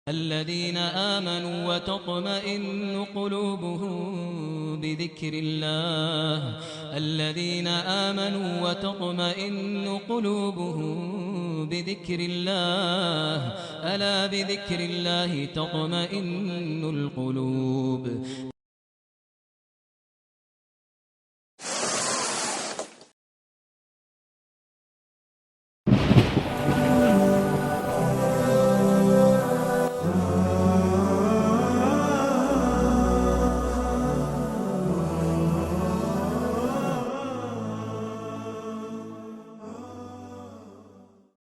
الذين آمنوا وتطمئن قلوبهم بذكر الله الذين آمنوا وتطمئن قلوبهم بذكر الله ألا بذكر الله تطمئن القلوب